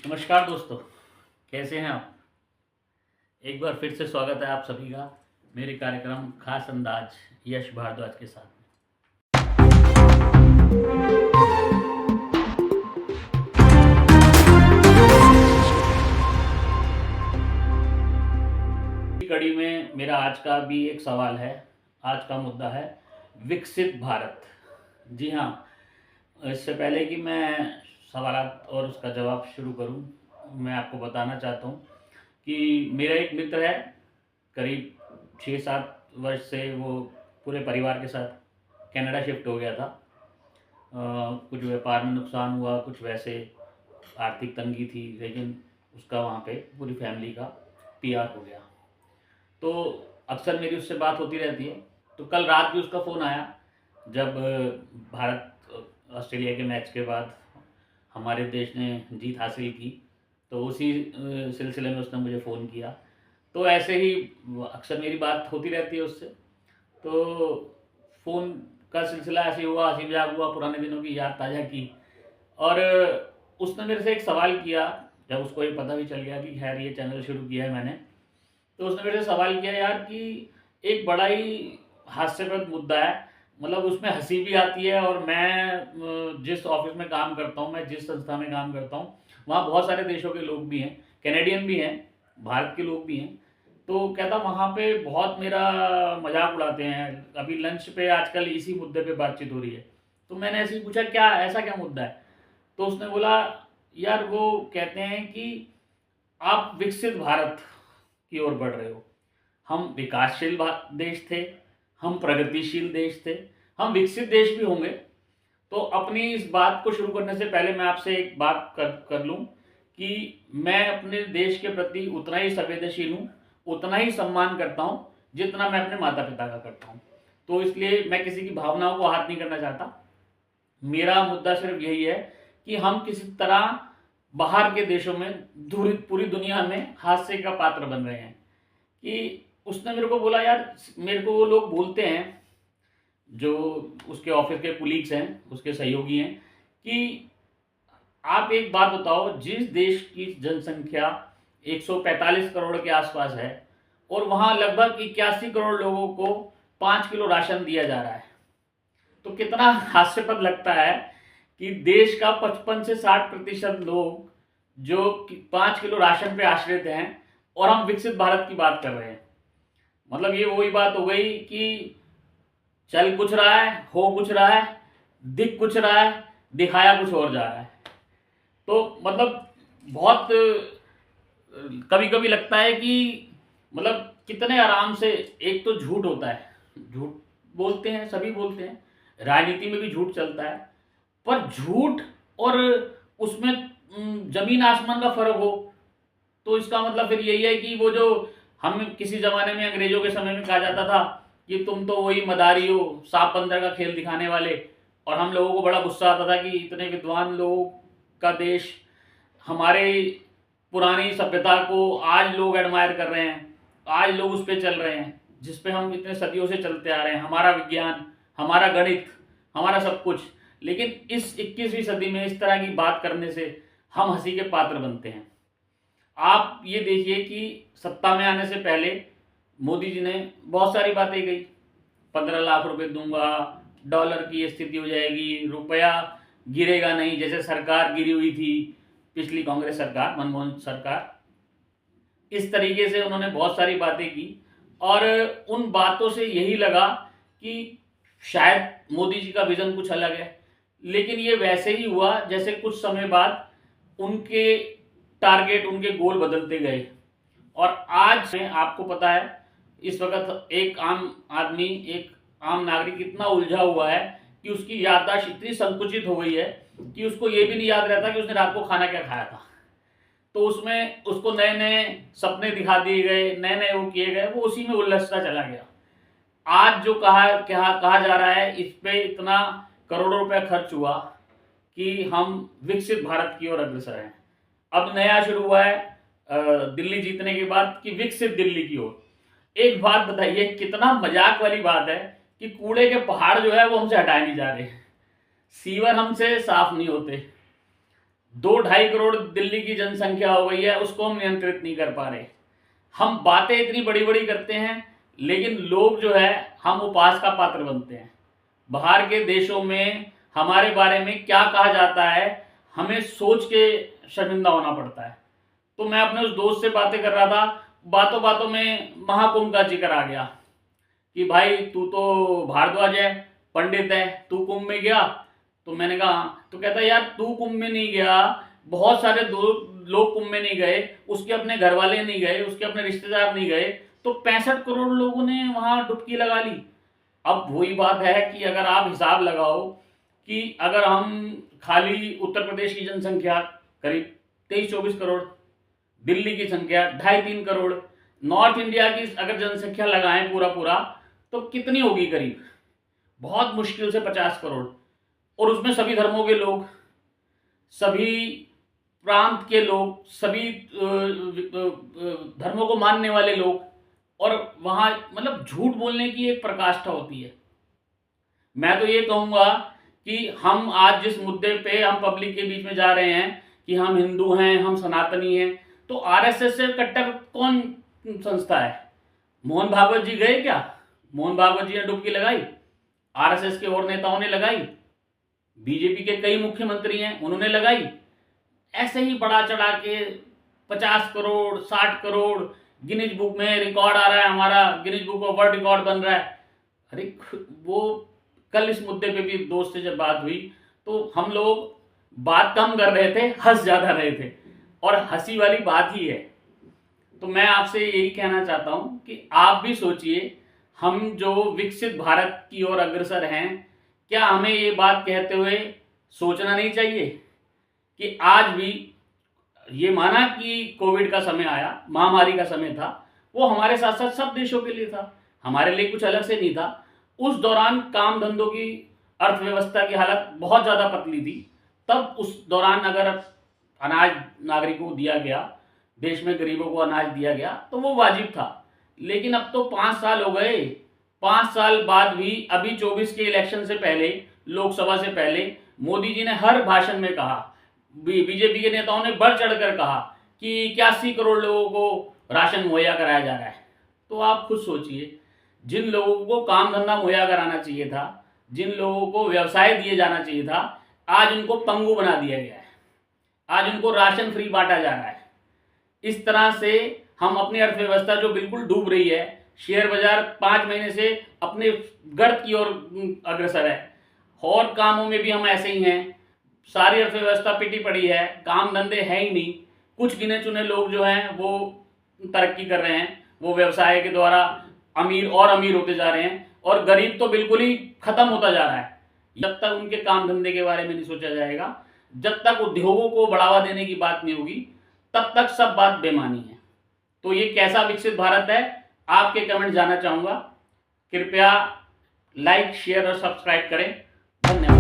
नमस्कार दोस्तों, कैसे हैं आप? एक बार फिर से स्वागत है आप सभी का मेरे कार्यक्रम खास अंदाज यश भारद्वाज के साथ। कड़ी में मेरा आज का भी एक सवाल है। आज का मुद्दा है विकसित भारत। जी हाँ, इससे पहले कि मैं सवालात और उसका जवाब शुरू करूं, मैं आपको बताना चाहता हूं कि मेरा एक मित्र है। करीब 6-7 वर्ष से वो पूरे परिवार के साथ कनाडा शिफ्ट हो गया था। कुछ व्यापार में नुकसान हुआ, कुछ वैसे आर्थिक तंगी थी, लेकिन उसका वहाँ पे पूरी फैमिली का पीआर हो गया। तो अक्सर मेरी उससे बात होती रहती है। तो कल रात भी उसका फ़ोन आया, जब भारत ऑस्ट्रेलिया के मैच के बाद हमारे देश ने जीत हासिल की, तो उसी सिलसिले में उसने मुझे फ़ोन किया। तो ऐसे ही अक्सर मेरी बात होती रहती है उससे। तो फ़ोन का सिलसिला ऐसे ही हुआ, हँसी मज़ाक हुआ, पुराने दिनों की याद ताज़ा की। और उसने मेरे से एक सवाल किया, जब उसको ये पता भी चल गया कि खैर ये चैनल शुरू किया है मैंने। तो उसने मेरे से सवाल किया यार कि एक बड़ा ही हास्यप्रद मुद्दा है, मतलब उसमें हंसी भी आती है। और मैं जिस ऑफिस में काम करता हूँ, मैं जिस संस्था में काम करता हूँ, वहाँ बहुत सारे देशों के लोग भी हैं, कैनेडियन भी हैं, भारत के लोग भी हैं। तो कहता वहाँ पे बहुत मेरा मजाक उड़ाते हैं। अभी लंच पे आजकल इसी मुद्दे पे बातचीत हो रही है। तो मैंने ऐसे ही पूछा क्या ऐसा क्या मुद्दा है? तो उसने बोला यार वो कहते हैं कि आप विकसित भारत की ओर बढ़ रहे हो। हम विकासशील देश थे, हम प्रगतिशील देश थे, हम विकसित देश भी होंगे। तो अपनी इस बात को शुरू करने से पहले मैं आपसे एक बात कर लूँ कि मैं अपने देश के प्रति उतना ही संवेदनशील हूँ, उतना ही सम्मान करता हूँ जितना मैं अपने माता पिता का करता हूँ। तो इसलिए मैं किसी की भावनाओं को हाथ नहीं करना चाहता। मेरा मुद्दा सिर्फ यही है कि हम किसी तरह बाहर के देशों में पूरी दुनिया में हास्य का पात्र बन रहे हैं। कि उसने मेरे को बोला यार, मेरे को वो लोग बोलते हैं जो उसके ऑफिस के कुलीग्स हैं, उसके सहयोगी हैं, कि आप एक बात बताओ, जिस देश की जनसंख्या 145 करोड़ के आसपास है और वहाँ लगभग 81 करोड़ लोगों को 5 किलो राशन दिया जा रहा है, तो कितना हास्यपद लगता है कि देश का 55 से 60% लोग जो 5 किलो राशन पे आश्रित हैं और हम विकसित भारत की बात कर रहे हैं। मतलब ये वही बात हो गई कि चल कुछ रहा है, हो कुछ रहा है, दिख कुछ रहा है, दिखाया कुछ और जा रहा है। तो मतलब बहुत कभी कभी लगता है कि मतलब कितने आराम से, एक तो झूठ होता है, झूठ बोलते हैं, सभी बोलते हैं, राजनीति में भी झूठ चलता है। पर झूठ और उसमें जमीन आसमान का फर्क हो, तो इसका मतलब फिर यही है कि वो जो हम किसी जमाने में अंग्रेजों के समय में कहा जाता था कि तुम तो वही मदारी हो, सांप बंदर का खेल दिखाने वाले। और हम लोगों को बड़ा गुस्सा आता था कि इतने विद्वान लोगों का देश, हमारे पुरानी सभ्यता को आज लोग एडमायर कर रहे हैं, आज लोग उस पर चल रहे हैं जिस पे हम इतने सदियों से चलते आ रहे हैं, हमारा विज्ञान, हमारा गणित, हमारा सब कुछ। लेकिन इस 21वीं सदी में इस तरह की बात करने से हम हंसी के पात्र बनते हैं। आप ये देखिए कि सत्ता में आने से पहले मोदी जी ने बहुत सारी बातें कही, 15 लाख रुपए दूंगा, डॉलर की स्थिति हो जाएगी, रुपया गिरेगा नहीं, जैसे सरकार गिरी हुई थी पिछली कांग्रेस सरकार, मनमोहन सरकार। इस तरीके से उन्होंने बहुत सारी बातें की और उन बातों से यही लगा कि शायद मोदी जी का विजन कुछ अलग है। लेकिन ये वैसे ही हुआ जैसे कुछ समय बाद उनके टारगेट, उनके गोल बदलते गए। और आज में आपको पता है इस वक्त एक आम आदमी, एक आम नागरिक इतना उलझा हुआ है कि उसकी याददाश्त इतनी संकुचित हो गई है कि उसको ये भी नहीं याद रहता कि उसने रात को खाना क्या खाया था। तो उसमें उसको नए नए सपने दिखा दिए गए, नए नए वो किए गए, वो उसी में उलझता चला गया। आज जो कहा जा रहा है, इस पे इतना करोड़ों रुपया खर्च हुआ कि हम विकसित भारत की ओर अग्रसर हैं। अब नया शुरू हुआ है दिल्ली जीतने के बाद कि विकसित दिल्ली की ओर। एक बात बताइए, कितना मजाक वाली बात है कि कूड़े के पहाड़ जो है वो हमसे हटाए नहीं जा रहे, सीवर हमसे साफ नहीं होते, 2-2.5 करोड़ दिल्ली की जनसंख्या हो गई है, उसको हम नियंत्रित नहीं कर पा रहे। हम बातें इतनी बड़ी बड़ी करते हैं, लेकिन लोग जो है हम उपहास का पात्र बनते हैं। बाहर के देशों में हमारे बारे में क्या कहा जाता है, हमें सोच के शर्मिंदा होना पड़ता है। तो मैं अपने उस दोस्त से बातें कर रहा था, बातों बातों में महाकुंभ का जिक्र आ गया कि भाई तू तो भारद्वाज है, पंडित है, तू कुंभ में गया। तो मैंने कहा हाँ। तो कहता यार तू कुंभ में नहीं गया, बहुत सारे लोग कुंभ में नहीं गए, उसके अपने घर वाले नहीं गए, उसके अपने रिश्तेदार नहीं गए, तो 65 करोड़ लोगों ने वहां डुबकी लगा ली। अब वही बात है कि अगर आप हिसाब लगाओ कि अगर हम खाली उत्तर प्रदेश की जनसंख्या करीब 23-24 करोड़, दिल्ली की संख्या 2.5-3 करोड़, नॉर्थ इंडिया की अगर जनसंख्या लगाएं पूरा पूरा तो कितनी होगी, करीब बहुत मुश्किल से 50 करोड़। और उसमें सभी धर्मों के लोग, सभी प्रांत के लोग, सभी धर्मों को मानने वाले लोग, और वहां मतलब झूठ बोलने की एक प्रकाष्ठा होती है। मैं तो ये कहूंगा कि हम आज जिस मुद्दे पे हम पब्लिक के बीच में जा रहे हैं कि हम हिंदू हैं, हम सनातनी हैं, तो आरएसएस से कट्टर कौन संस्था है? मोहन भागवत जी गए क्या? मोहन भागवत जी ने डुबकी लगाई? आरएसएस के और नेताओं ने लगाई? बीजेपी के कई मुख्यमंत्री हैं, उन्होंने लगाई? ऐसे ही बढ़ा चढ़ा के 50 करोड़, 60 करोड़, गिनीज बुक में रिकॉर्ड आ रहा है, हमारा Guinness book of world record बन रहा है। अरे वो कल इस मुद्दे पे भी दोस्त से जब बात हुई तो हम लोग बात कम कर रहे थे, हंस ज्यादा रहे थे, और हंसी वाली बात ही है। तो मैं आपसे यही कहना चाहता हूं कि आप भी सोचिए, हम जो विकसित भारत की ओर अग्रसर हैं, क्या हमें ये बात कहते हुए सोचना नहीं चाहिए कि आज भी ये माना कि कोविड का समय आया, महामारी का समय था, वो हमारे साथ साथ सब देशों के लिए था, हमारे लिए कुछ अलग से नहीं था। उस दौरान काम धंधों की, अर्थव्यवस्था की हालत बहुत ज़्यादा पतली थी। तब उस दौरान अगर अनाज नागरिकों को दिया गया, देश में गरीबों को अनाज दिया गया, तो वो वाजिब था। लेकिन अब तो 5 साल हो गए, 5 साल बाद भी अभी 24 के इलेक्शन से पहले, लोकसभा से पहले, मोदी जी ने हर भाषण में कहा, बीजेपी के नेताओं ने बढ़ चढ़कर कहा कि 81 करोड़ लोगों को राशन मुहैया कराया जा रहा है। तो आप खुद सोचिए, जिन लोगों को काम धंधा मुहैया कराना चाहिए था, जिन लोगों को व्यवसाय दिए जाना चाहिए था, आज उनको पंगु बना दिया गया है, आज उनको राशन फ्री बांटा जा रहा है। इस तरह से हम अपनी अर्थव्यवस्था जो बिल्कुल डूब रही है, शेयर बाजार 5 महीने से अपने गर्त की ओर अग्रसर है, और कामों में भी हम ऐसे ही हैं, सारी अर्थव्यवस्था पिटी पड़ी है, काम धंधे है ही नहीं। कुछ गिने चुने लोग जो हैं वो तरक्की कर रहे हैं, वो व्यवसाय के द्वारा अमीर और अमीर होते जा रहे हैं, और गरीब तो बिल्कुल ही खत्म होता जा रहा है। जब तक उनके काम धंधे के बारे में नहीं सोचा जाएगा, जब तक उद्योगों को बढ़ावा देने की बात नहीं होगी, तब तक सब बात बेमानी है। तो ये कैसा विकसित भारत है, आपके कमेंट जानना चाहूंगा। कृपया लाइक, शेयर और सब्सक्राइब करें। धन्यवाद।